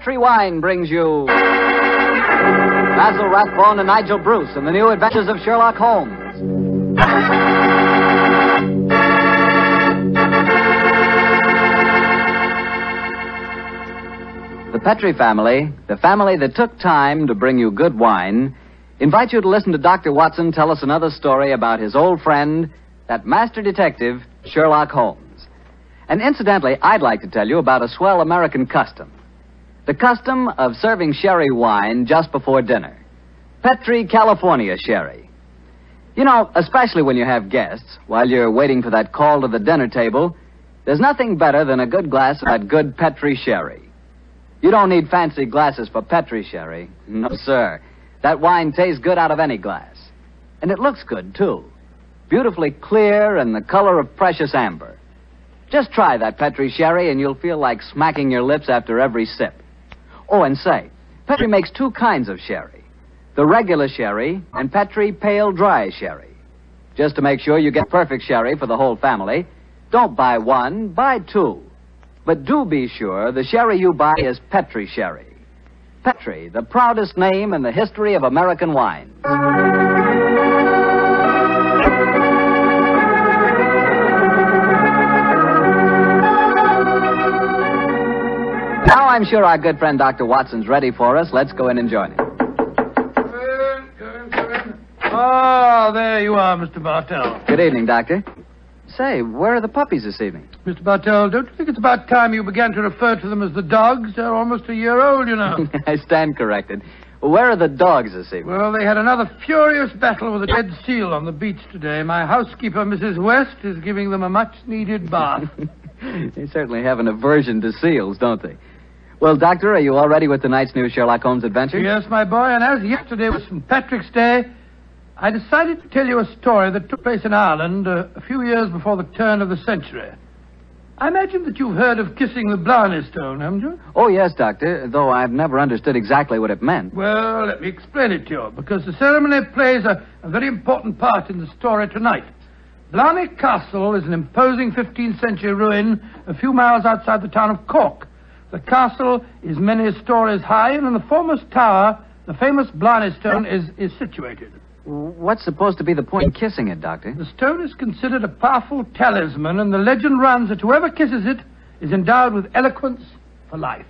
Petri Wine brings you Basil Rathbone and Nigel Bruce in the new Adventures of Sherlock Holmes. The Petri family, the family that took time to bring you good wine, invite you to listen to Dr. Watson tell us another story about his old friend, that master detective, Sherlock Holmes. And incidentally, I'd like to tell you about a swell American custom. The custom of serving sherry wine just before dinner. Petri California sherry. You know, especially when you have guests, while you're waiting for that call to the dinner table, there's nothing better than a good glass of that good Petri sherry. You don't need fancy glasses for Petri sherry. No, sir. That wine tastes good out of any glass. And it looks good, too. Beautifully clear and the color of precious amber. Just try that Petri sherry and you'll feel like smacking your lips after every sip. Oh, and say, Petri makes two kinds of sherry. The regular sherry and Petri pale dry sherry. Just to make sure you get perfect sherry for the whole family, don't buy one, buy two. But do be sure the sherry you buy is Petri sherry. Petri, the proudest name in the history of American wine. Now I'm sure our good friend Dr. Watson's ready for us. Let's go in and join him. Come in. Oh, there you are, Mr. Bartell. Good evening, Doctor. Say, where are the puppies this evening? Mr. Bartell, don't you think it's about time you began to refer to them as the dogs? They're almost a year old, you know. I stand corrected. Where are the dogs this evening? Well, they had another furious battle with a dead seal on the beach today. My housekeeper, Mrs. West, is giving them a much-needed bath. They certainly have an aversion to seals, don't they? Well, Doctor, are you all ready with tonight's new Sherlock Holmes adventure? Yes, my boy, and as yesterday was St. Patrick's Day, I decided to tell you a story that took place in Ireland a few years before the turn of the century. I imagine that you've heard of kissing the Blarney stone, haven't you? Oh, yes, Doctor, though I've never understood exactly what it meant. Well, let me explain it to you, because the ceremony plays a very important part in the story tonight. Blarney Castle is an imposing 15th century ruin a few miles outside the town of Cork. The castle is many stories high, and in the foremost tower, the famous Blarney stone is situated. What's supposed to be the point in kissing it, Doctor? The stone is considered a powerful talisman, and the legend runs that whoever kisses it is endowed with eloquence for life.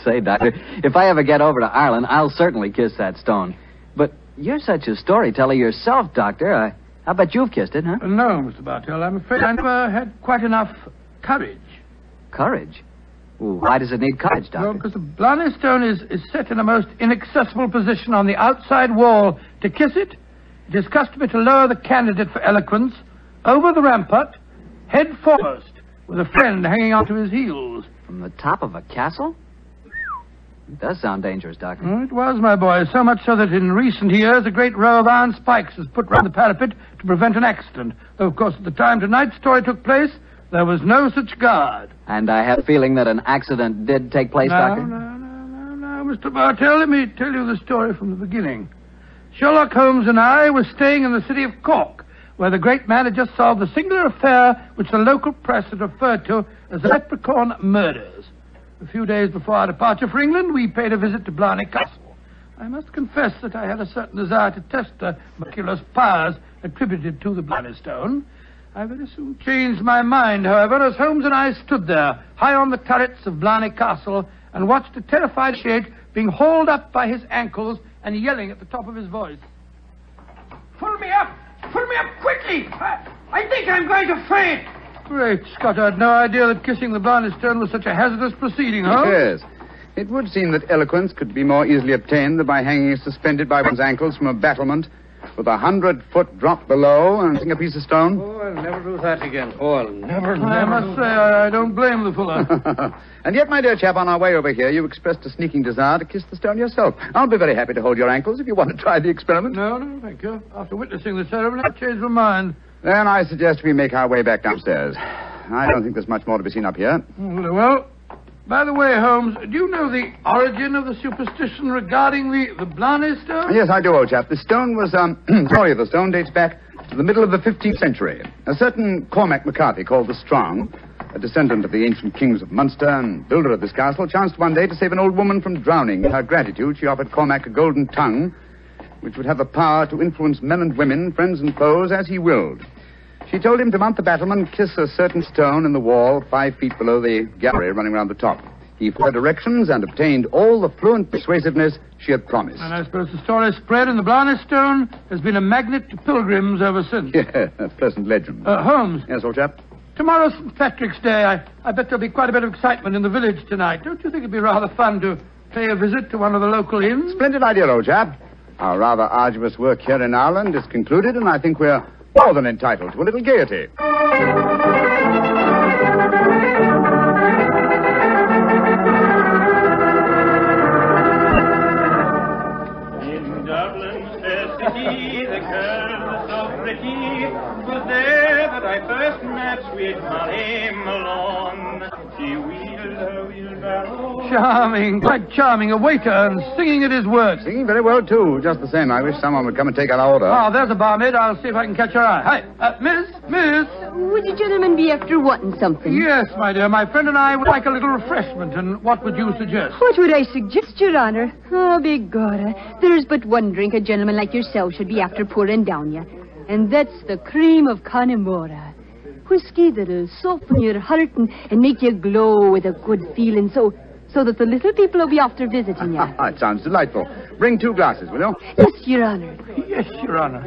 Say, Doctor, if I ever get over to Ireland, I'll certainly kiss that stone. But you're such a storyteller yourself, Doctor. I bet you've kissed it, huh? No, Mr. Bartell. I'm afraid I never had quite enough courage. Courage? Why does it need courage, Doctor? Well, because the Blarney stone is set in a most inaccessible position on the outside wall. To kiss it, it is customary to lower the candidate for eloquence over the rampart, head foremost, with a friend hanging onto his heels. From the top of a castle? It does sound dangerous, Doctor. Oh, it was, my boy, so much so that in recent years a great row of iron spikes was put round the parapet to prevent an accident. Though, of course, at the time tonight's story took place, there was no such guard. And I have a feeling that an accident did take place, Doctor? No, Mr. Bartell, let me tell you the story from the beginning. Sherlock Holmes and I were staying in the city of Cork, where the great man had just solved the singular affair which the local press had referred to as the Leprechaun murders. A few days before our departure for England, we paid a visit to Blarney Castle. I must confess that I had a certain desire to test the miraculous powers attributed to the Blarney stone. I very soon changed my mind, however, as Holmes and I stood there, high on the turrets of Blarney Castle, and watched a terrified Sheik being hauled up by his ankles and yelling at the top of his voice. Pull me up! Pull me up quickly! I think I'm going to faint! Great Scott, I had no idea that kissing the Blarney stone was such a hazardous proceeding, huh? Yes. It would seem that eloquence could be more easily obtained than by hanging suspended by one's ankles from a battlement with 100-foot drop below and a piece of stone. Oh, I'll never do that again. Oh, I'll never. I must say, I don't blame the fellow. And yet, my dear chap, on our way over here, you expressed a sneaking desire to kiss the stone yourself. I'll be very happy to hold your ankles if you want to try the experiment. No, thank you. After witnessing the ceremony, I've changed my mind. Then I suggest we make our way back downstairs. I don't think there's much more to be seen up here. Well, by the way, Holmes, do you know the origin of the superstition regarding the Blarney stone? Yes, I do, old chap. The stone was, story of the stone dates back to the middle of the 15th century. A certain Cormac McCarthy, called the Strong, a descendant of the ancient kings of Munster and builder of this castle, chanced one day to save an old woman from drowning. In her gratitude, she offered Cormac a golden tongue, which would have the power to influence men and women, friends and foes, as he willed. She told him to mount the battlement, kiss a certain stone in the wall 5 feet below the gallery running round the top. He followed directions and obtained all the fluent persuasiveness she had promised. And I suppose the story spread and the Blarney stone has been a magnet to pilgrims ever since. Yeah, a pleasant legend. Holmes. Yes, old chap? Tomorrow's St. Patrick's Day. I bet there'll be quite a bit of excitement in the village tonight. Don't you think it'd be rather fun to pay a visit to one of the local inns? Splendid idea, old chap. Our rather arduous work here in Ireland is concluded, and I think we're more than entitled to a little gaiety. In Dublin's fair city, the girl so pretty, 'twas there that I first met sweet Molly Malone. She wheeled her wheelbarrow. Charming, quite charming. A waiter and singing at his work. Singing very well, too. Just the same, I wish someone would come and take our order. Oh, there's a barmaid. I'll see if I can catch her eye. Hi, miss. Would you gentlemen be after wanting something? Yes, my dear. My friend and I would like a little refreshment, and what would you suggest? What would I suggest, Your Honor? Oh, begorra. There's but one drink a gentleman like yourself should be after pouring down you, and that's the cream of Connemara. Whiskey that'll soften your heart and make you glow with a good feeling, so that the little people will be after visiting you. It sounds delightful. Bring 2 glasses, will you? Yes, Your Honor. Yes, Your Honor.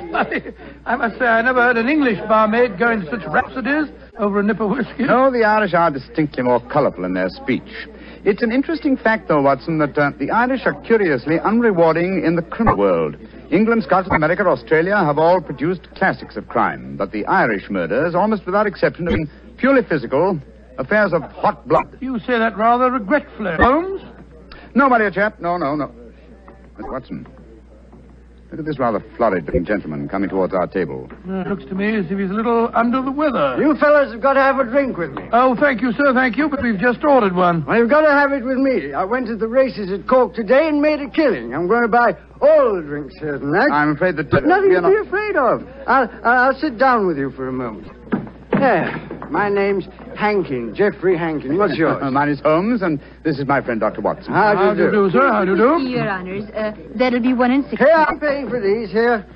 I must say I never heard an English barmaid go into such rhapsodies over a nip of whiskey. No, the Irish are distinctly more colourful in their speech. It's an interesting fact, though, Watson, that the Irish are curiously unrewarding in the criminal world. England, Scotland, America, Australia have all produced classics of crime, but the Irish murders, almost without exception, have been purely physical, affairs of hot blood. You say that rather regretfully. Holmes? No, my dear chap. No. Mr. Watson, look at this rather florid-looking gentleman coming towards our table. It looks to me as if he's a little under the weather. You fellas have got to have a drink with me. Oh, thank you, sir, thank you, but we've just ordered one. Well, you've got to have it with me. I went to the races at Cork today and made a killing. I'm going to buy all the drinks here tonight. I'm afraid that... Nothing to be afraid of. I'll sit down with you for a moment. There. My name's Hankin, Geoffrey Hankin. What's yours? Mine is Holmes, and this is my friend, Dr. Watson. How do you do, sir? How do you do? Your Honors, that'll be 1 and 6. Here, I'm paying for these. Here.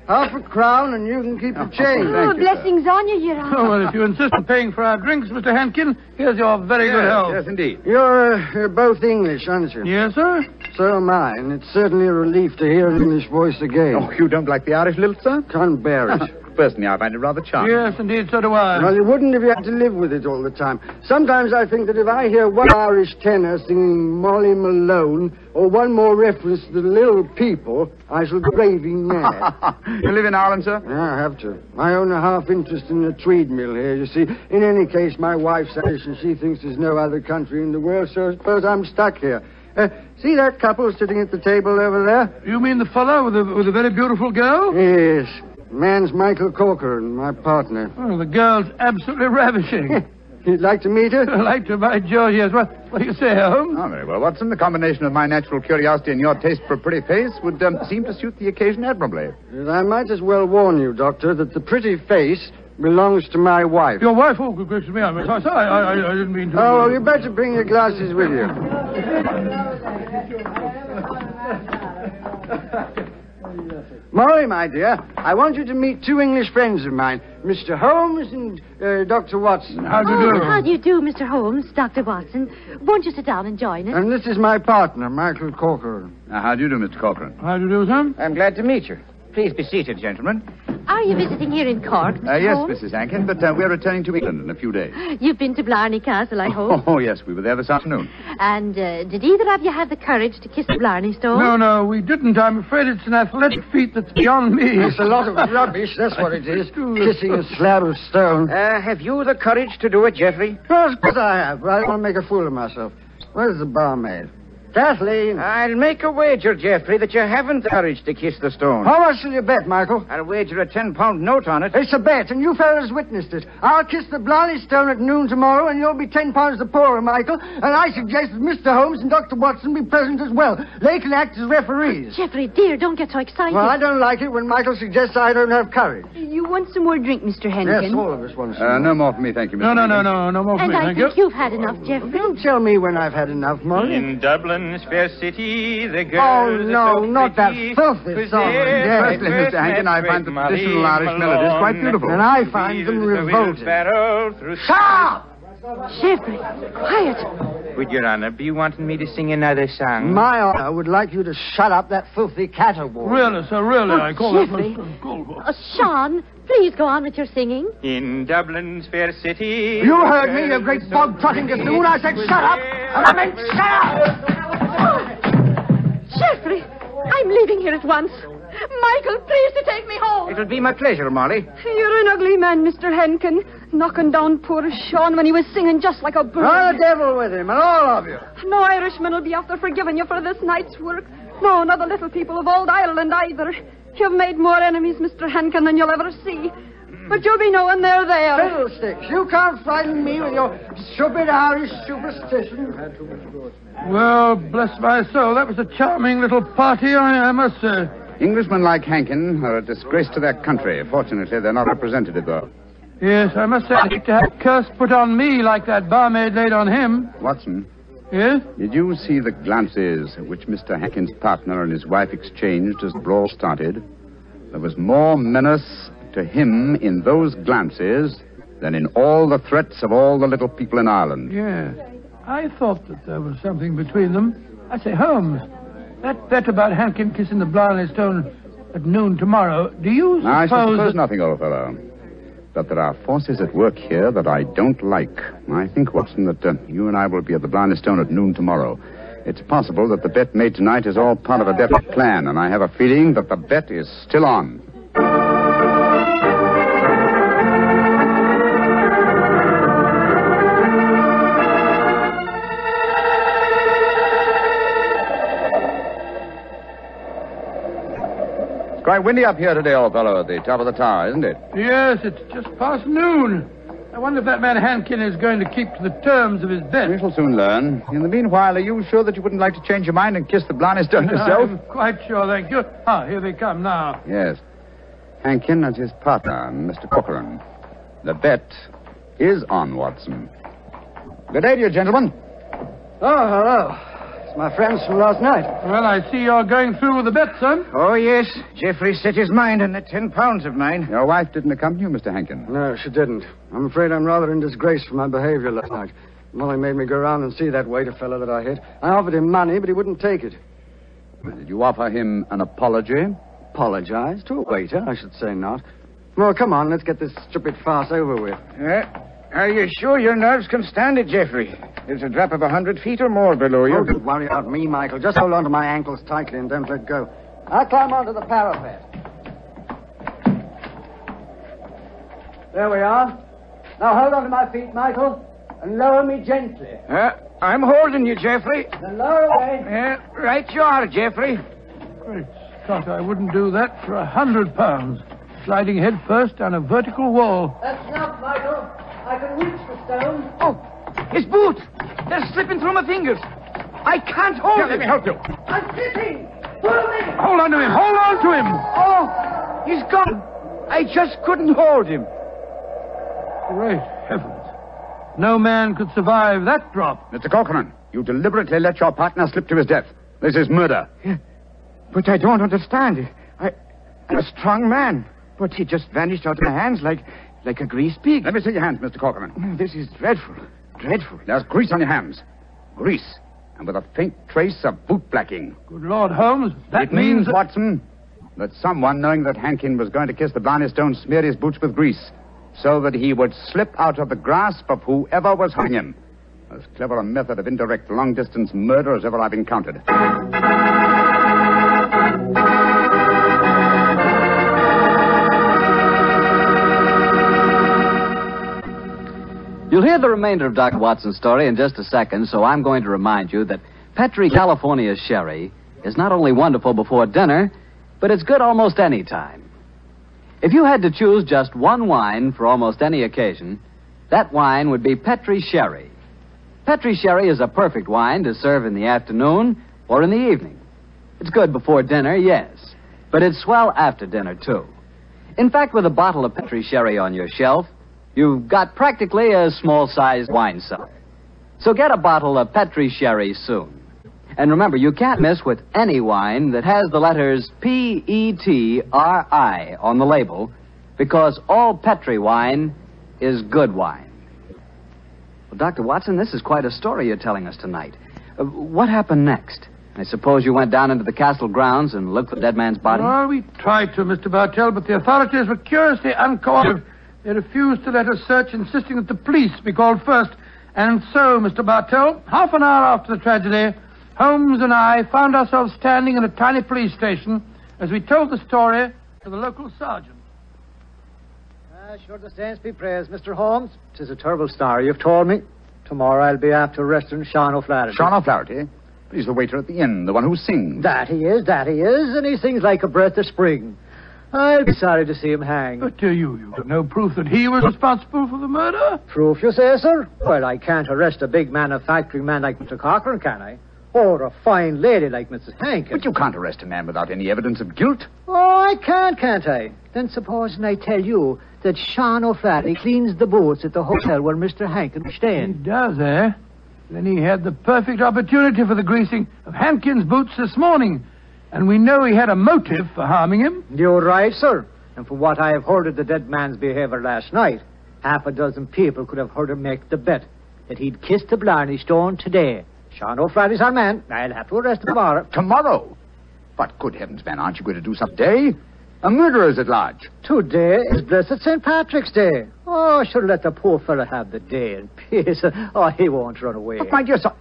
Half a crown, and you can keep the change. Oh, blessings on you, Your Honor. Oh, well, if you insist on paying for our drinks, Mr. Hankin, here's your very good health. Yes, indeed. You're both English, aren't you? Yes, sir? So am I, and it's certainly a relief to hear an English voice again. Oh, you don't like the Irish lilt, sir? Can't bear it. Personally, I find it rather charming. Yes, indeed, so do I. Well, you wouldn't if you had to live with it all the time. Sometimes I think that if I hear one Irish tenor singing Molly Malone, or one more reference to the little people, I shall go raving mad. You live in Ireland, sir? Yeah, I have to. I own a half interest in the Tweed mill here, you see. In any case, my wife's Irish, and she thinks there's no other country in the world, so I suppose I'm stuck here. See that couple sitting at the table over there? You mean the fellow with the very beautiful girl? Yes. Man's Michael Corcoran, my partner. Oh, the girl's absolutely ravishing. You'd like to meet her? I'd like to, by George, yes. What do you say, Holmes? Oh, very well, Watson. The combination of my natural curiosity and your taste for a pretty face would seem to suit the occasion admirably. I might as well warn you, Doctor, that the pretty face belongs to my wife. Your wife? Oh, good gracious me. I'm sorry. I didn't mean to... Oh, well, you better bring your glasses with you. Molly, my dear, I want you to meet 2 English friends of mine, Mr. Holmes and Dr. Watson. How do you do? How do you do, Mr. Holmes, Dr. Watson? Won't you sit down and join us? And this is my partner, Michael Corcoran. How do you do, Mr. Corcoran? How do you do, sir? I'm glad to meet you. Please be seated, gentlemen. Are you visiting here in Cork, Mr. Yes, Holmes? Mrs. Hankin, but we're returning to England in a few days. You've been to Blarney Castle, I hope. Oh, yes, we were there this afternoon. And did either of you have the courage to kiss the Blarney stone? No, we didn't. I'm afraid it's an athletic feat that's beyond me. It's a lot of rubbish, that's what it is. Kissing a slab of stone. Have you the courage to do it, Geoffrey? Well, of course I have, but I don't want to make a fool of myself. Where's the barmaid? Kathleen. I'll make a wager, Geoffrey, that you haven't the courage to kiss the stone. How much will you bet, Michael? I'll wager a £10 note on it. It's a bet, and you fellas witnessed it. I'll kiss the Blarney stone at noon tomorrow, and you'll be £10 the poorer, Michael. And I suggest that Mr. Holmes and Dr. Watson be present as well. They can act as referees. Geoffrey, dear, don't get so excited. Well, I don't like it when Michael suggests I don't have courage. You want some more drink, Mr. Henkin? Yes, all of us want some. No more for me, thank you, Mr. No more for and me, I thank you. think you've had enough, Geoffrey. Don't tell me when I've had enough, Molly. In Dublin's fair city, the Oh, girls no, are so not that pretty, filthy 'cause song. they Yes. Firstly, Mr. Hankin, I find the traditional Irish melodies quite beautiful. And I find them revolting. Stop! Geoffrey, quiet. Would Your Honor be wanting me to sing another song? My honor would like you to shut up that filthy caterwaul. Really, sir, really, I call Geoffrey. that called for. Sean, please go on with your singing. In Dublin's fair city... You heard me, you great bog-trotting gazoo. I said shut up, and I meant shut up! Geoffrey, I'm leaving here at once. Michael, please to take me home. It'll be my pleasure, Molly. You're an ugly man, Mr. Henkin. Knocking down poor Sean when he was singing just like a bird. Oh, the devil with him, and all of you. No Irishman will be after forgiving you for this night's work. No, not the little people of old Ireland either. You've made more enemies, Mr. Henkin, than you'll ever see. But you'll be knowing they're there. Fiddlesticks, you can't frighten me with your stupid Irish superstition. Well, bless my soul, that was a charming little party, I must say. Englishmen like Hankin are a disgrace to their country. Fortunately, they're not represented, though. Yes, I must say, I'd hate to have a curse put on me like that barmaid laid on him. Watson, Yes? did you see the glances which Mr. Hankin's partner and his wife exchanged as the brawl started? There was more menace to him in those glances than in all the threats of all the little people in Ireland. Yes. I thought that there was something between them. I say, Holmes, that bet about Hankin kissing the Blarney stone at noon tomorrow, do you suppose... I suppose nothing, old fellow. But there are forces at work here that I don't like. I think, Watson, that you and I will be at the Blarney stone at noon tomorrow. It's possible that the bet made tonight is all part of a definite plan, and I have a feeling that the bet is still on. It's quite windy up here today, old fellow, at the top of the tower, isn't it? Yes, it's just past noon. I wonder if that man Hankin is going to keep to the terms of his bet. We shall soon learn. In the meanwhile, are you sure that you wouldn't like to change your mind and kiss the Blarney stone yourself? I'm quite sure, thank you. Ah, here they come now. Yes. Hankin and his partner, Mr. Corcoran. The bet is on, Watson. Good day to you, gentlemen. Oh, hello. It's my friends from last night. Well, I see you're going through with the bet, son. Oh, yes. Geoffrey set his mind on the £10 of mine. Your wife didn't accompany you, Mr. Hankin. No, she didn't. I'm afraid I'm rather in disgrace for my behavior last night. Molly made me go round and see that waiter fellow that I hit. I offered him money, but he wouldn't take it. Did you offer him an apology? Apologize? To a waiter? I should say not. Well, come on, let's get this stupid farce over with. Are you sure your nerves can stand it, Geoffrey? There's a drop of 100 feet or more below you. Oh, don't worry about me, Michael. Just hold on to my ankles tightly and don't let go. I'll climb onto the parapet. There we are. Now hold on to my feet, Michael, and lower me gently. I'm holding you, Geoffrey. Then lower away. Right you are, Geoffrey. Great Scott, I wouldn't do that for £100. Sliding head first down a vertical wall. That's enough, Michael. I can reach the stone. Oh, his boots. They're slipping through my fingers. I can't hold Here, it. let me help you. I'm slipping. Pull me. Hold on to him! Hold on to him! Oh, he's gone. I just couldn't hold him. Great heavens. No man could survive that drop. Mr. Corcoran, you deliberately let your partner slip to his death. This is murder. Yeah, but I don't understand. I'm a strong man, but he just vanished out of my hands like a greased pig. Let me see your hands, Mr. Corcoran. This is dreadful. Dreadful. There's grease on your hands. Grease. And with a faint trace of boot blacking. Good Lord, Holmes, that It means, that... Watson, that someone, knowing that Hankin was going to kiss the Blarney stone, smeared his boots with grease so that he would slip out of the grasp of whoever was hunting him. As clever a method of indirect long-distance murder as ever I've encountered. You'll hear the remainder of Dr. Watson's story in just a second, so I'm going to remind you that Petri California sherry is not only wonderful before dinner, but it's good almost any time. If you had to choose just one wine for almost any occasion, that wine would be Petri Sherry. Petri Sherry is a perfect wine to serve in the afternoon or in the evening. It's good before dinner, yes, but it's swell after dinner, too. In fact, with a bottle of Petri Sherry on your shelf, you've got practically a small-sized wine cellar. So get a bottle of Petri Sherry soon. And remember, you can't miss with any wine that has the letters Petri on the label, because all Petri wine is good wine. Well, Dr. Watson, this is quite a story you're telling us tonight. What happened next? I suppose you went down into the castle grounds and looked for the dead man's body? Well, we tried to, Mr. Bartell, but the authorities were curiously uncooperative. They refused to let us search, insisting that the police be called first. And so, Mr. Bartell, half an hour after the tragedy, Holmes and I found ourselves standing in a tiny police station as we told the story to the local sergeant. Sure the saints be praised, Mr. Holmes. 'Tis a terrible story you've told me. Tomorrow I'll be after arresting Sean O'Flaherty. Sean O'Flaherty? He's the waiter at the inn, the one who sings. That he is, and he sings like a breath of spring. I'll be sorry to see him hang. But you've got no proof that he was responsible for the murder? Proof, you say, sir? Well, I can't arrest a big manufacturing man like Mr. Cochran, can I? Or a fine lady like Mrs. Hankin. But you can't arrest a man without any evidence of guilt. Oh, I can't I? Then supposing I tell you that Sean O'Flaherty cleans the boots at the hotel where Mr. Hankin was staying. He does, eh? Then he had the perfect opportunity for the greasing of Hankin's boots this morning. And we know he had a motive for harming him. You're right, sir. And from what I have heard of the dead man's behavior last night, half a dozen people could have heard him make the bet that he'd kiss the Blarney stone today. Sean O'Flaherty's our man. I'll have to arrest him tomorrow. Tomorrow? But good heavens, man, aren't you going to do something today? A murderer's at large. Today is blessed St. Patrick's Day. Oh, I should let the poor fellow have the day in peace. Oh, he won't run away. But my dear son...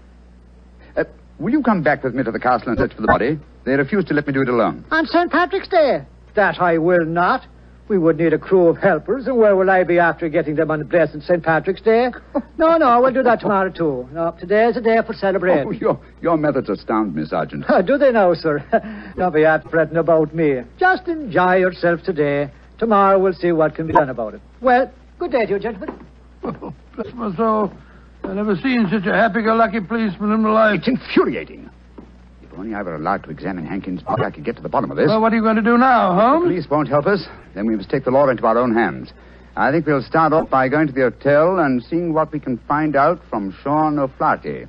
will you come back with me to the castle and search for the body? They refuse to let me do it alone. On St. Patrick's Day? That I will not. We would need a crew of helpers, and where will I be after getting them on blessed St. Patrick's Day? No, we'll do that tomorrow, too. No, today's a day for celebrating. Oh, your methods astound me, Sergeant. Do they now, sir? Don't be out fretting about me. Just enjoy yourself today. Tomorrow we'll see what can be done about it. Well, good day to you, gentlemen. Oh, bless my soul. I've never seen such a happy-go-lucky policeman in my life. It's infuriating. If only I were allowed to examine Hankin's body, I could get to the bottom of this. Well, what are you going to do now, Holmes? The police won't help us. Then we must take the law into our own hands. I think we'll start off by going to the hotel and seeing what we can find out from Sean O'Flaherty.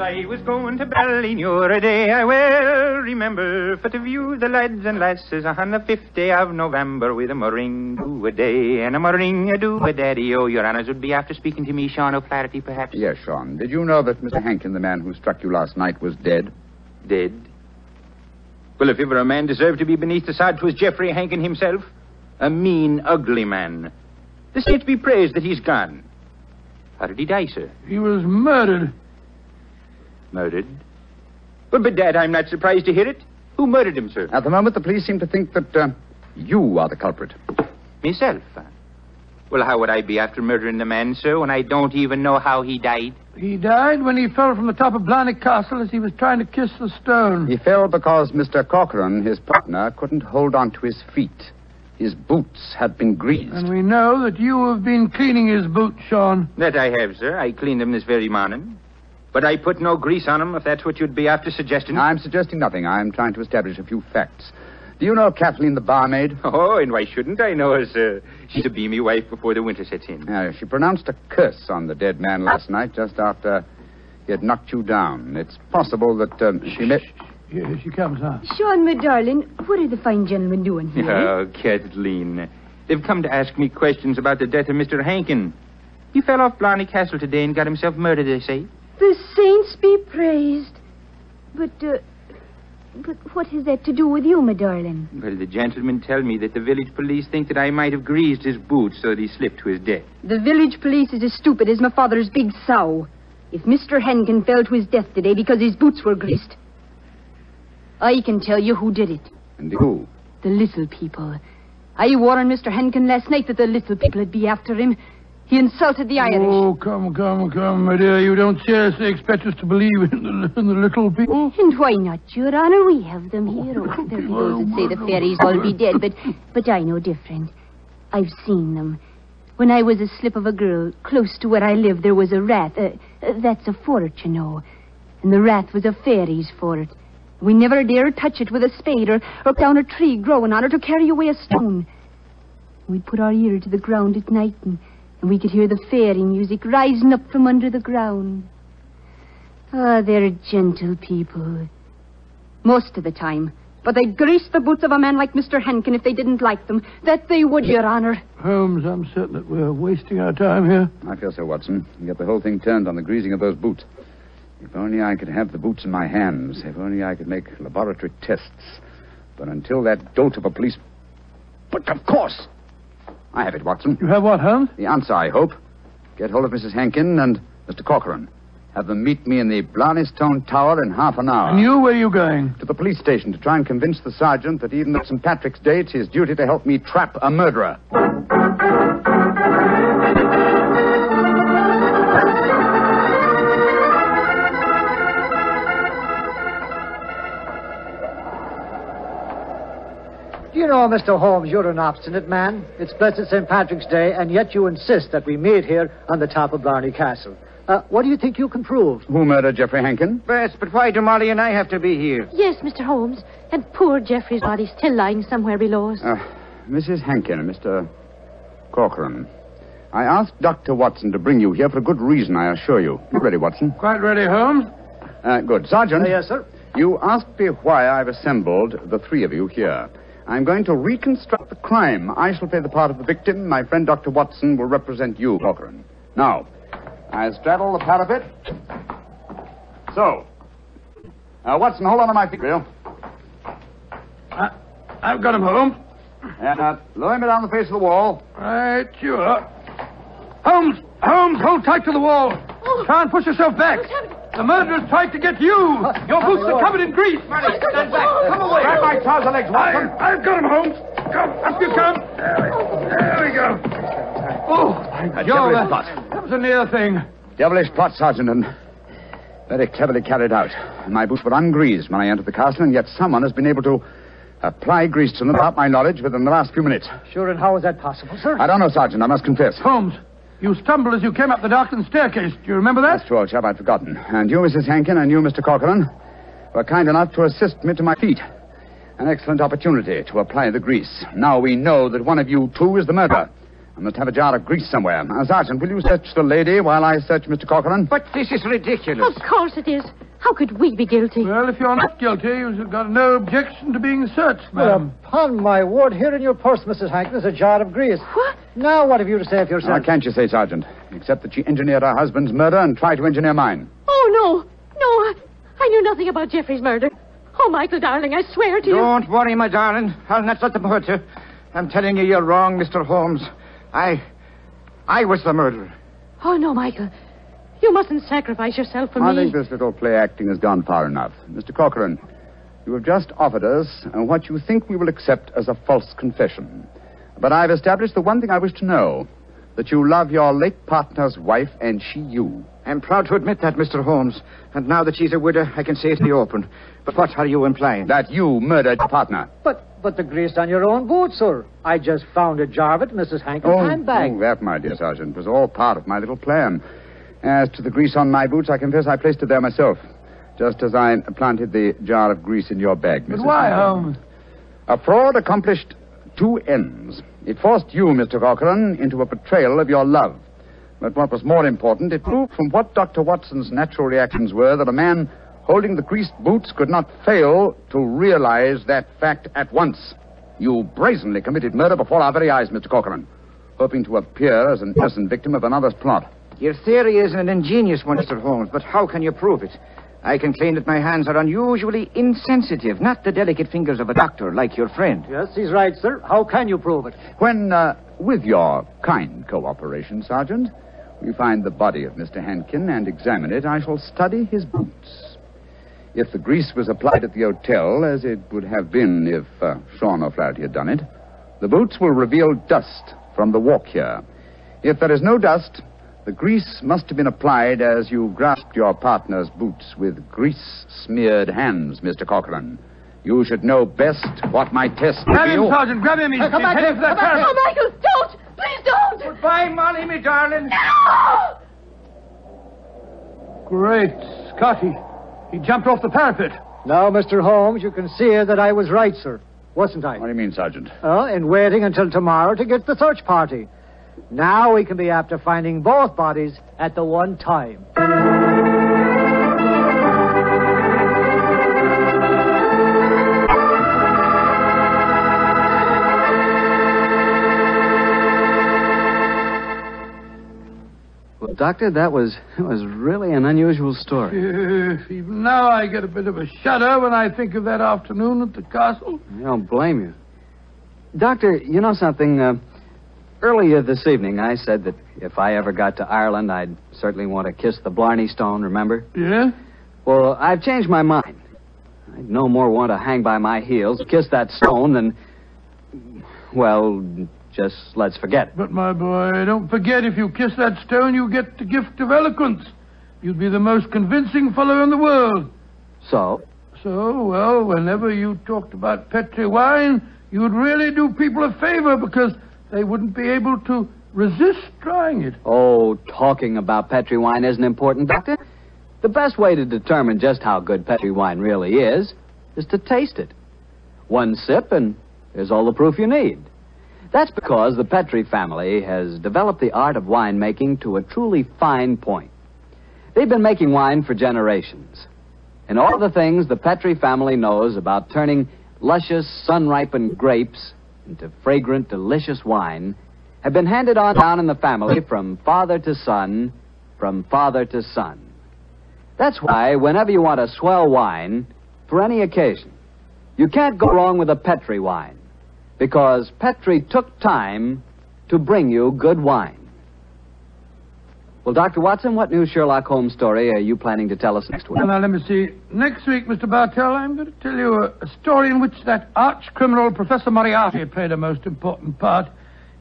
I was going to Blarney a day, I well remember, for to view the lads and lasses on the 5th day of November with a murring do a day and a murring a do a daddy. Oh, your honors would be after speaking to me, Sean O'Flaherty, perhaps? Yes, Sean. Did you know that Mr. Hankin, the man who struck you last night, was dead? Dead? Well, if ever a man deserved to be beneath the sod, 'twas Geoffrey Hankin himself. A mean, ugly man. The saints be praised that he's gone. How did he die, sir? He was murdered. Murdered? Well, bedad, I'm not surprised to hear it. Who murdered him, sir? At the moment, the police seem to think that you are the culprit. Myself? Well, how would I be after murdering the man, sir, when I don't even know how he died? He died when he fell from the top of Blarney Castle as he was trying to kiss the stone. He fell because Mr. Cochran, his partner, couldn't hold on to his feet. His boots had been greased. And we know that you have been cleaning his boots, Sean. That I have, sir. I cleaned them this very morning. But I put no grease on them, if that's what you'd be after suggesting. I'm suggesting nothing. I'm trying to establish a few facts. Do you know Kathleen, the barmaid? Oh, and why shouldn't I know her, sir? She's a beamy wife before the winter sets in. She pronounced a curse on the dead man last night, just after he had knocked you down. It's possible that she may... Here she comes, huh? Sean, my darling, what are the fine gentlemen doing here? Oh, Kathleen. They've come to ask me questions about the death of Mr. Hankin. He fell off Blarney Castle today and got himself murdered, they say. The saints be praised. But what has that to do with you, my darling? Well, the gentlemen tell me that the village police think that I might have greased his boots so that he slipped to his death. The village police is as stupid as my father's big sow. If Mr. Hankin fell to his death today because his boots were greased, I can tell you who did it. And who? The little people. I warned Mr. Henkin last night that the little people would be after him. He insulted the Irish. Oh, come, my dear. You don't seriously expect us to believe in the little people? And why not, Your Honor? We have them here. Oh, there are those that say the fairies all be dead, but I know different. I've seen them. When I was a slip of a girl, close to where I lived, there was a rat. That's a fort, you know. And the rat was a fairy's fort. We never dared touch it with a spade or down a tree growing on it or carry away a stone. We'd put our ear to the ground at night and we could hear the fairy music rising up from under the ground. Ah, they're gentle people. Most of the time. But they'd grease the boots of a man like Mr. Henkin if they didn't like them. That they would, Your Honor. Holmes, I'm certain that we're wasting our time here. I feel so, Watson. You get the whole thing turned on the greasing of those boots. If only I could have the boots in my hands. If only I could make laboratory tests. But until that dolt of a police... But of course! I have it, Watson. You have what, Holmes? The answer, I hope. Get hold of Mrs. Henkin and Mr. Corcoran. Have them meet me in the Blarney Stone Tower in half an hour. And you, where are you going? To the police station to try and convince the sergeant that even at St. Patrick's Day, it's his duty to help me trap a murderer. Do you know, Mr. Holmes, you're an obstinate man. It's blessed St. Patrick's Day, and yet you insist that we meet here on the top of Blarney Castle. What do you think you can prove? Who murdered Geoffrey Henkin? Yes, but why do Molly and I have to be here? Yes, Mr. Holmes. And poor Geoffrey's body still lying somewhere below us. Mrs. Henkin and Mr. Corcoran, I asked Dr. Watson to bring you here for a good reason, I assure you. You ready, Watson? Quite ready, Holmes. Good. Sergeant. Yes, sir. You asked me why I've assembled the three of you here. I'm going to reconstruct the crime. I shall play the part of the victim. My friend Dr. Watson will represent you, Corcoran. Now, I straddle the parapet. So. Watson, hold on to my feet, Bill. I've got him, Holmes. And lower me down the face of the wall. Right, you are. Holmes, hold tight to the wall. Oh. Try and push yourself back. The murderer's tried to get you. Your boots are covered in grease. Stand back. Come away. Grab my trouser legs, Watson. I've got him, Holmes. Come, up you come. There we go. Oh, by Jove, that was a near thing. Devilish plot, Sergeant, and very cleverly carried out. My boots were ungreased when I entered the castle, and yet someone has been able to apply grease to them without my knowledge within the last few minutes. Sure, and how is that possible, sir? I don't know, Sergeant, I must confess. Holmes, you stumbled as you came up the darkened staircase. Do you remember that? That's true, old chap, I'd forgotten. And you, Mrs. Henkin, and you, Mr. Corcoran, were kind enough to assist me to my feet. An excellent opportunity to apply the grease. Now we know that one of you two is the murderer. I must have a jar of grease somewhere. Sergeant, will you search the lady while I search Mr. Corcoran? But this is ridiculous. Of course it is. How could we be guilty? Well, if you're not guilty, you've got no objection to being searched, ma'am. Upon my word, here in your purse, Mrs. Hankin, is a jar of grease. What? Now, what have you to say for yourself? What can't you say, Sergeant? Except that she engineered her husband's murder and tried to engineer mine. Oh, no, I knew nothing about Geoffrey's murder. Oh, Michael, darling, I swear to you. Don't worry, my darling. I'll not let them hurt you. I'm telling you, you're wrong, Mr. Holmes. I was the murderer. Oh, no, Michael. You mustn't sacrifice yourself for me. I think this little play acting has gone far enough. Mr. Corcoran, you have just offered us what you think we will accept as a false confession. But I've established the one thing I wish to know, that you love your late partner's wife and she you. I'm proud to admit that, Mr. Holmes. And now that she's a widow, I can say it in the open. But what are you implying? That you murdered your partner. But the grease on your own boots, sir. I just found a jar of it in Mrs. Hankin's handbag. Oh, that, my dear Sergeant, was all part of my little plan. As to the grease on my boots, I confess I placed it there myself. Just as I planted the jar of grease in your bag, Mrs. But why, Holmes? A fraud accomplished two ends. It forced you, Mr. Corcoran, into a betrayal of your love. But what was more important, it proved from what Dr. Watson's natural reactions were that a man holding the greased boots could not fail to realize that fact at once. You brazenly committed murder before our very eyes, Mr. Corcoran, hoping to appear as an innocent victim of another's plot. Your theory is an ingenious one, Mr. Holmes, but how can you prove it? I can claim that my hands are unusually insensitive, not the delicate fingers of a doctor like your friend. Yes, he's right, sir. How can you prove it? When, with your kind cooperation, Sergeant, we find the body of Mr. Henkin and examine it, I shall study his boots. If the grease was applied at the hotel, as it would have been if Sean O'Flaherty had done it, the boots will reveal dust from the walk here. If there is no dust, the grease must have been applied as you grasped your partner's boots with grease-smeared hands, Mr. Corcoran. You should know best what my test Grab him, reveals. Sergeant. Grab him. He's Come back heading for that parapet. Oh, Michael, don't! Please don't! Goodbye, Molly, me darling. No! Great Scotty. He jumped off the parapet. Now, Mr. Holmes, you can see that I was right, sir. Wasn't I? What do you mean, Sergeant? In waiting until tomorrow to get the search party. Now we can be after finding both bodies at the one time. Well, Doctor, that was really an unusual story. Even now I get a bit of a shudder when I think of that afternoon at the castle. I don't blame you. Doctor, you know something? Earlier this evening, I said that if I ever got to Ireland, I'd certainly want to kiss the Blarney stone, remember? Yeah? Well, I've changed my mind. I'd no more want to hang by my heels, kiss that stone than... Well, just let's forget. But, my boy, don't forget, if you kiss that stone, you get the gift of eloquence. You'd be the most convincing fellow in the world. So? So, well, whenever you talked about Petri wine, you'd really do people a favor because they wouldn't be able to resist trying it. Oh, talking about Petri wine isn't important, Doctor. The best way to determine just how good Petri wine really is to taste it. One sip and there's all the proof you need. That's because the Petri family has developed the art of winemaking to a truly fine point. They've been making wine for generations. And all the things the Petri family knows about turning luscious, sun-ripened grapes into fragrant, delicious wine have been handed on down in the family from father to son, from father to son. That's why whenever you want a swell wine, for any occasion, you can't go wrong with a Petri wine, because Petri took time to bring you good wine. Well, Dr. Watson, what new Sherlock Holmes story are you planning to tell us next week? Well, now, let me see. Next week, Mr. Bartell, I'm going to tell you a story in which that arch-criminal Professor Moriarty played a most important part.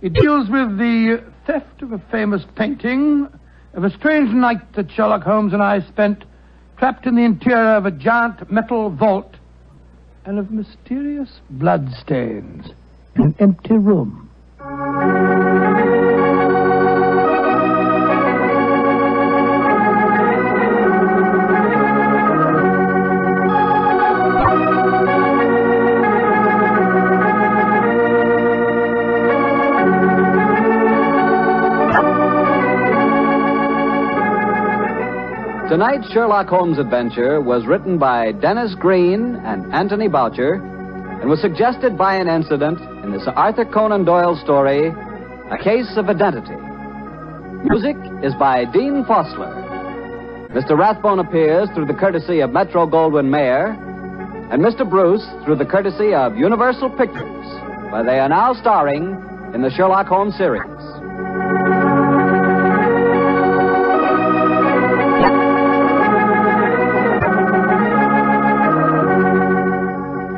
It deals with the theft of a famous painting, of a strange night that Sherlock Holmes and I spent trapped in the interior of a giant metal vault, and of mysterious bloodstains in an empty room. Tonight's Sherlock Holmes adventure was written by Dennis Green and Anthony Boucher and was suggested by an incident in this Arthur Conan Doyle story, A Case of Identity. Music is by Dean Fossler. Mr. Rathbone appears through the courtesy of Metro-Goldwyn-Mayer, and Mr. Bruce through the courtesy of Universal Pictures, where they are now starring in the Sherlock Holmes series.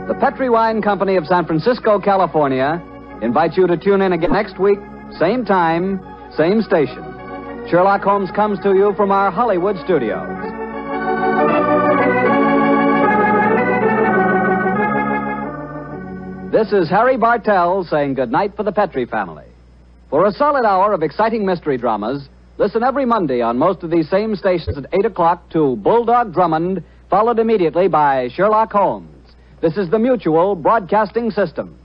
The Petri Wine Company of San Francisco, California, invites you to tune in again next week, same time, same station. Sherlock Holmes comes to you from our Hollywood studios. This is Harry Bartell saying goodnight for the Petri family. For a solid hour of exciting mystery dramas, listen every Monday on most of these same stations at 8 o'clock to Bulldog Drummond, followed immediately by Sherlock Holmes. This is the Mutual Broadcasting System.